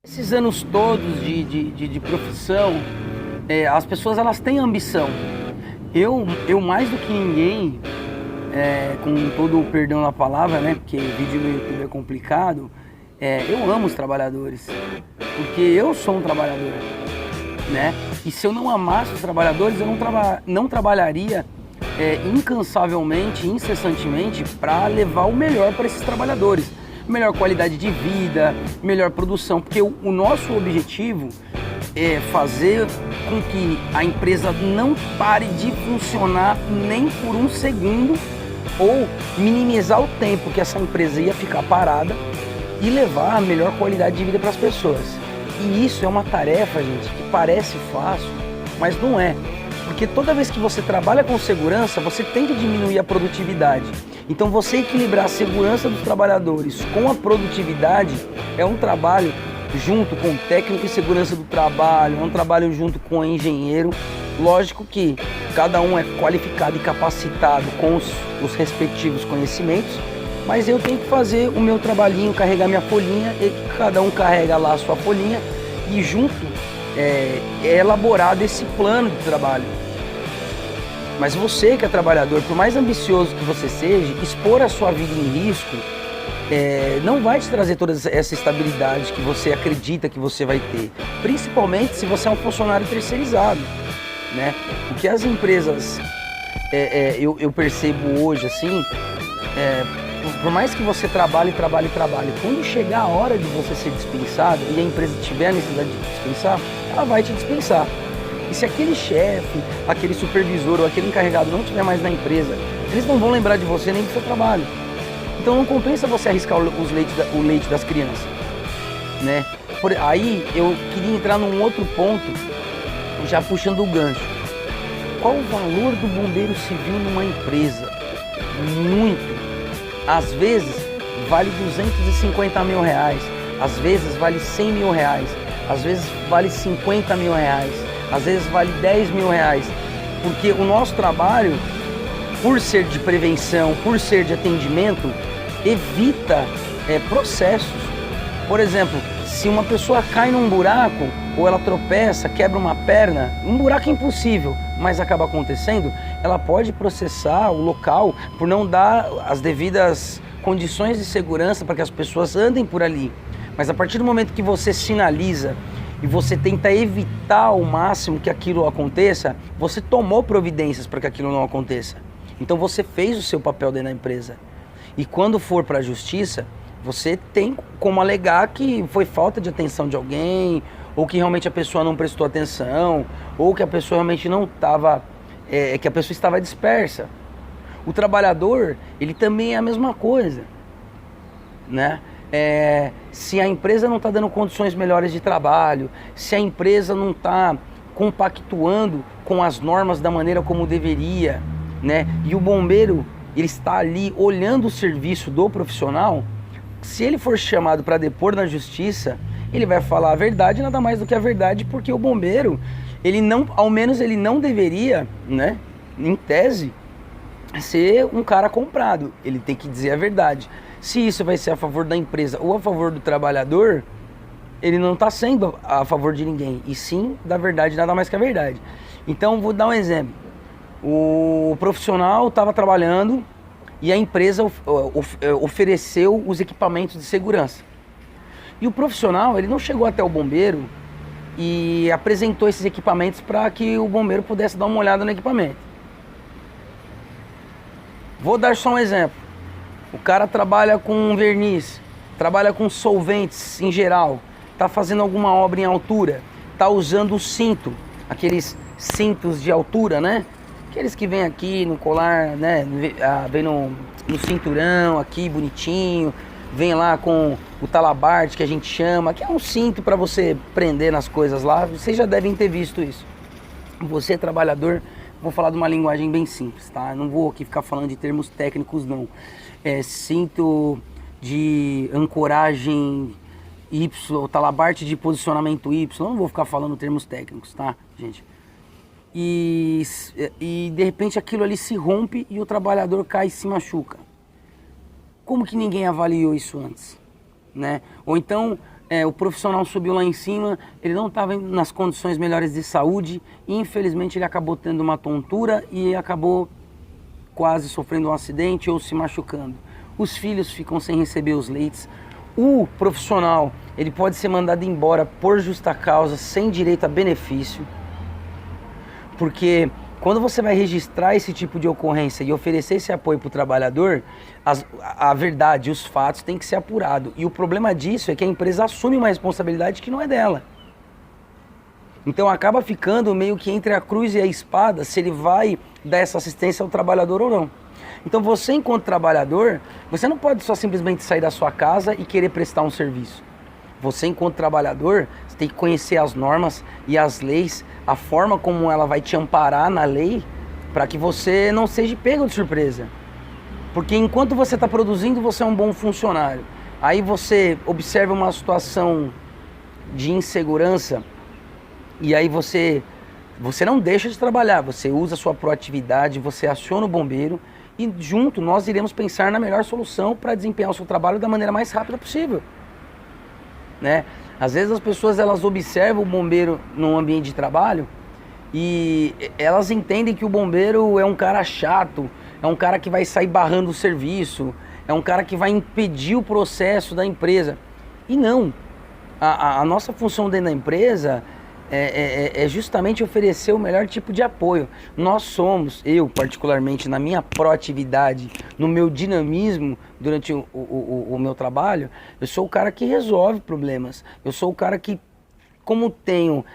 Esses anos todos de profissão, as pessoas elas têm ambição. Eu mais do que ninguém, com todo o perdão na palavra, né? Porque vídeo no YouTube é complicado, eu amo os trabalhadores, porque eu sou um trabalhador, né? E se eu não amasse os trabalhadores, eu não trabalharia incansavelmente, incessantemente, para levar o melhor para esses trabalhadores. Melhor qualidade de vida, melhor produção, porque o nosso objetivo é fazer com que a empresa não pare de funcionar nem por um segundo, ou minimizar o tempo que essa empresa ia ficar parada e levar a melhor qualidade de vida para as pessoas. E isso é uma tarefa, gente, que parece fácil, mas não é. Porque toda vez que você trabalha com segurança, você tende a diminuir a produtividade. Então você equilibrar a segurança dos trabalhadores com a produtividade é um trabalho junto com o técnico de segurança do trabalho, é um trabalho junto com o engenheiro. Lógico que cada um é qualificado e capacitado com os respectivos conhecimentos, mas eu tenho que fazer o meu trabalhinho, carregar minha folhinha, e cada um carrega lá a sua folhinha e junto é elaborado esse plano de trabalho. Mas você que é trabalhador, por mais ambicioso que você seja, expor a sua vida em risco não vai te trazer toda essa estabilidade que você acredita que você vai ter. Principalmente se você é um funcionário terceirizado, né? O que as empresas, eu percebo hoje assim, por mais que você trabalhe, quando chegar a hora de você ser dispensado e a empresa tiver a necessidade de dispensar, ela vai te dispensar. E se aquele chefe, aquele supervisor ou aquele encarregado não estiver mais na empresa, eles não vão lembrar de você nem do seu trabalho. Então não compensa você arriscar o leite das crianças, né? Aí eu queria entrar num outro ponto, já puxando o gancho. Qual o valor do bombeiro civil numa empresa? Muito. Às vezes vale 250 mil reais, às vezes vale 100 mil reais, às vezes vale 50 mil reais. Às vezes vale 10 mil reais, porque o nosso trabalho, por ser de prevenção, por ser de atendimento, evita processos. Por exemplo, se uma pessoa cai num buraco, ou ela tropeça, quebra uma perna, um buraco impossível, mas acaba acontecendo, ela pode processar o local por não dar as devidas condições de segurança para que as pessoas andem por ali. Mas a partir do momento que você sinaliza e você tenta evitar ao máximo que aquilo aconteça, você tomou providências para que aquilo não aconteça. Então você fez o seu papel dentro da empresa. E quando for para a justiça, você tem como alegar que foi falta de atenção de alguém, ou que realmente a pessoa não prestou atenção, ou que a pessoa realmente não estava, que a pessoa estava dispersa. O trabalhador, ele também é a mesma coisa, né? Se a empresa não está dando condições melhores de trabalho, se a empresa não está compactuando com as normas da maneira como deveria, né? E o bombeiro, ele está ali olhando o serviço do profissional, se ele for chamado para depor na justiça, ele vai falar a verdade, nada mais do que a verdade, porque o bombeiro, ele não, ao menos ele não deveria, né, em tese, ser um cara comprado. Ele tem que dizer a verdade. Se isso vai ser a favor da empresa ou a favor do trabalhador, ele não está sendo a favor de ninguém, e sim da verdade, nada mais que a verdade. Então, vou dar um exemplo. O profissional estava trabalhando e a empresa ofereceu os equipamentos de segurança. E o profissional, ele não chegou até o bombeiro e apresentou esses equipamentos para que o bombeiro pudesse dar uma olhada no equipamento. Vou dar só um exemplo. O cara trabalha com verniz, trabalha com solventes em geral, está fazendo alguma obra em altura, está usando o cinto, aqueles cintos de altura, né? Aqueles que vem aqui no colar, né? Vem no cinturão aqui, bonitinho, vem lá com o talabarte que a gente chama, que é um cinto para você prender nas coisas lá. Vocês já devem ter visto isso. Você, trabalhador, vou falar de uma linguagem bem simples, tá? Não vou aqui ficar falando de termos técnicos, não. Cinto de ancoragem Y, talabarte de posicionamento Y, não vou ficar falando termos técnicos, tá, gente? E de repente aquilo ali se rompe e o trabalhador cai e se machuca. Como que ninguém avaliou isso antes, né? Ou então o profissional subiu lá em cima, ele não estava nas condições melhores de saúde e infelizmente ele acabou tendo uma tontura e acabou quase sofrendo um acidente ou se machucando. Os filhos ficam sem receber os leites. O profissional, ele pode ser mandado embora por justa causa, sem direito a benefício, porque quando você vai registrar esse tipo de ocorrência e oferecer esse apoio para o trabalhador, a verdade, os fatos têm que ser apurados. E o problema disso é que a empresa assume uma responsabilidade que não é dela. Então acaba ficando meio que entre a cruz e a espada se ele vai dar essa assistência ao trabalhador ou não. Então você, enquanto trabalhador, você não pode só simplesmente sair da sua casa e querer prestar um serviço. Você, enquanto trabalhador, você tem que conhecer as normas e as leis, a forma como ela vai te amparar na lei, para que você não seja pego de surpresa. Porque enquanto você está produzindo, você é um bom funcionário. Aí você observa uma situação de insegurança e aí você não deixa de trabalhar, você usa a sua proatividade, você aciona o bombeiro e junto nós iremos pensar na melhor solução para desempenhar o seu trabalho da maneira mais rápida possível. Né? Às vezes as pessoas elas observam o bombeiro no ambiente de trabalho e elas entendem que o bombeiro é um cara chato, é um cara que vai sair barrando o serviço, é um cara que vai impedir o processo da empresa. E não, a nossa função dentro da empresa é justamente oferecer o melhor tipo de apoio. Nós somos, eu particularmente, na minha proatividade, no meu dinamismo durante o meu trabalho, eu sou o cara que resolve problemas. Eu sou o cara que, como tenho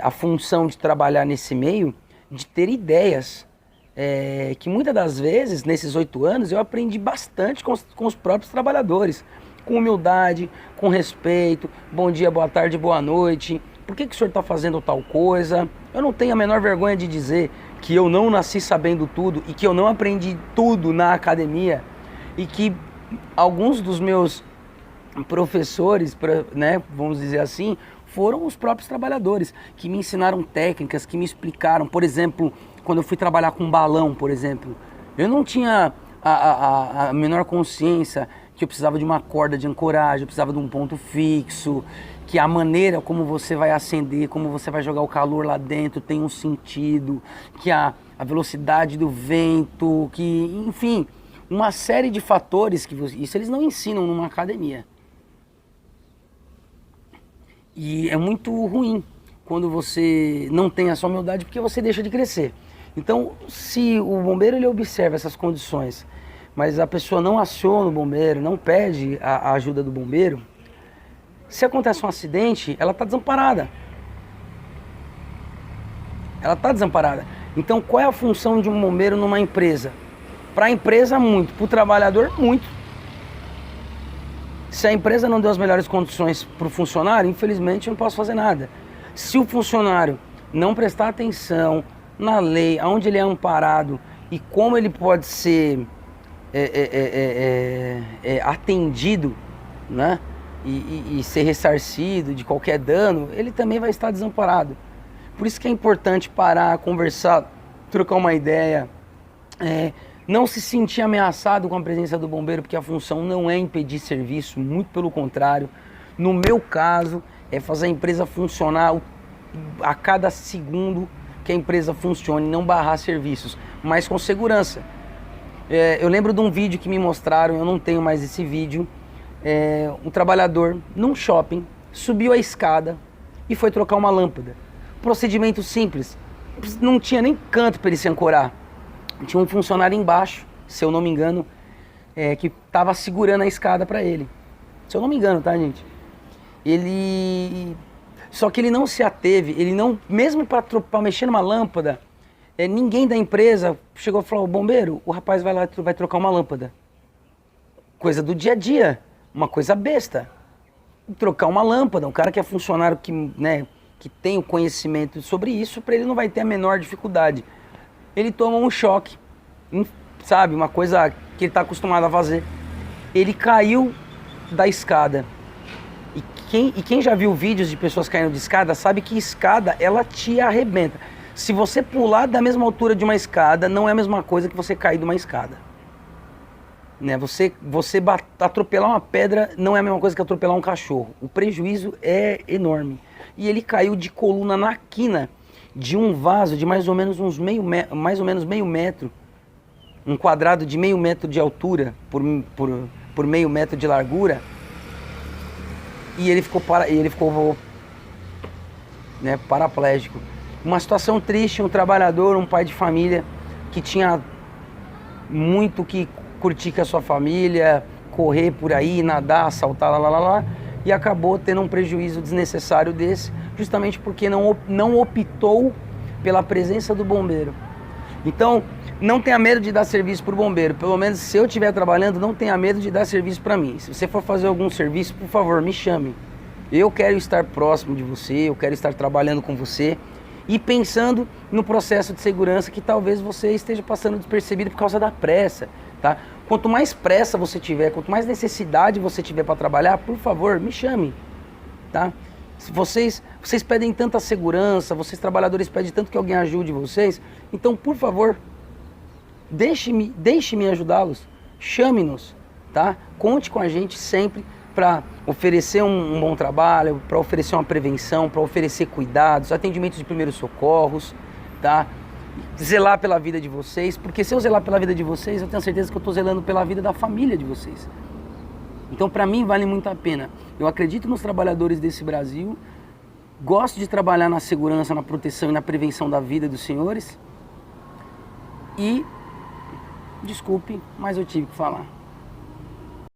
a função de trabalhar nesse meio, de ter ideias, que muitas das vezes, nesses 8 anos, eu aprendi bastante com os próprios trabalhadores. Com humildade, com respeito, bom dia, boa tarde, boa noite, por que o senhor está fazendo tal coisa? Eu não tenho a menor vergonha de dizer que eu não nasci sabendo tudo e que eu não aprendi tudo na academia e que alguns dos meus professores, né, vamos dizer assim, foram os próprios trabalhadores que me ensinaram técnicas, que me explicaram. Por exemplo, quando eu fui trabalhar com balão, por exemplo, eu não tinha a menor consciência que eu precisava de uma corda de ancoragem, eu precisava de um ponto fixo, que a maneira como você vai acender, como você vai jogar o calor lá dentro tem um sentido, que a velocidade do vento, que, enfim, uma série de fatores que isso eles não ensinam numa academia. E é muito ruim quando você não tem essa humildade, porque você deixa de crescer. Então, se o bombeiro ele observa essas condições, mas a pessoa não aciona o bombeiro, não pede a ajuda do bombeiro, se acontece um acidente, ela está desamparada. Ela está desamparada. Então, qual é a função de um bombeiro numa empresa? Para a empresa, muito. Para o trabalhador, muito. Se a empresa não deu as melhores condições para o funcionário, infelizmente eu não posso fazer nada. Se o funcionário não prestar atenção na lei, aonde ele é amparado e como ele pode ser atendido, né? E ser ressarcido de qualquer dano, ele também vai estar desamparado. Por isso que é importante parar, conversar, trocar uma ideia, não se sentir ameaçado com a presença do bombeiro, porque a função não é impedir serviço, muito pelo contrário. No meu caso, é fazer a empresa funcionar a cada segundo que a empresa funcione, não barrar serviços, mas com segurança. Eu lembro de um vídeo que me mostraram, eu não tenho mais esse vídeo, um trabalhador num shopping subiu a escada e foi trocar uma lâmpada. Procedimento simples, não tinha nem canto para ele se ancorar. Tinha um funcionário embaixo, se eu não me engano, que estava segurando a escada para ele. Se eu não me engano, tá, gente? Só que ele não se ateve, ele não, mesmo para mexer numa lâmpada, ninguém da empresa chegou e falou: bombeiro, o rapaz vai lá, vai trocar uma lâmpada. Coisa do dia a dia, uma coisa besta. Trocar uma lâmpada, um cara que é funcionário que, né, que tem o conhecimento sobre isso, para ele não vai ter a menor dificuldade. Ele toma um choque, sabe, uma coisa que ele está acostumado a fazer. Ele caiu da escada. E quem já viu vídeos de pessoas caindo de escada sabe que escada, ela te arrebenta. Se você pular da mesma altura de uma escada, não é a mesma coisa que você cair de uma escada. né? Atropelar uma pedra não é a mesma coisa que atropelar um cachorro. O prejuízo é enorme. E ele caiu de coluna na quina de um vaso de mais ou menos meio metro, um quadrado de meio metro de altura por meio metro de largura, e ele ficou né, paraplégico. Uma situação triste, um trabalhador, um pai de família que tinha muito que curtir com a sua família, correr por aí, nadar, saltar, lá, e acabou tendo um prejuízo desnecessário desse, justamente porque não optou pela presença do bombeiro. Então, não tenha medo de dar serviço para o bombeiro. Pelo menos se eu estiver trabalhando, não tenha medo de dar serviço para mim. Se você for fazer algum serviço, por favor, me chame. Eu quero estar próximo de você, eu quero estar trabalhando com você e pensando no processo de segurança que talvez você esteja passando despercebido por causa da pressa, tá? Quanto mais pressa você tiver, quanto mais necessidade você tiver para trabalhar, por favor, me chame, tá? Se vocês pedem tanta segurança, vocês trabalhadores pedem tanto que alguém ajude vocês, então, por favor, deixe-me ajudá-los, chame-nos, tá? Conte com a gente sempre para oferecer um bom trabalho, para oferecer uma prevenção, para oferecer cuidados, atendimentos de primeiros socorros, tá? Zelar pela vida de vocês, porque se eu zelar pela vida de vocês, eu tenho certeza que eu estou zelando pela vida da família de vocês. Então, para mim, vale muito a pena. Eu acredito nos trabalhadores desse Brasil, gosto de trabalhar na segurança, na proteção e na prevenção da vida dos senhores. E, desculpe, mas eu tive que falar.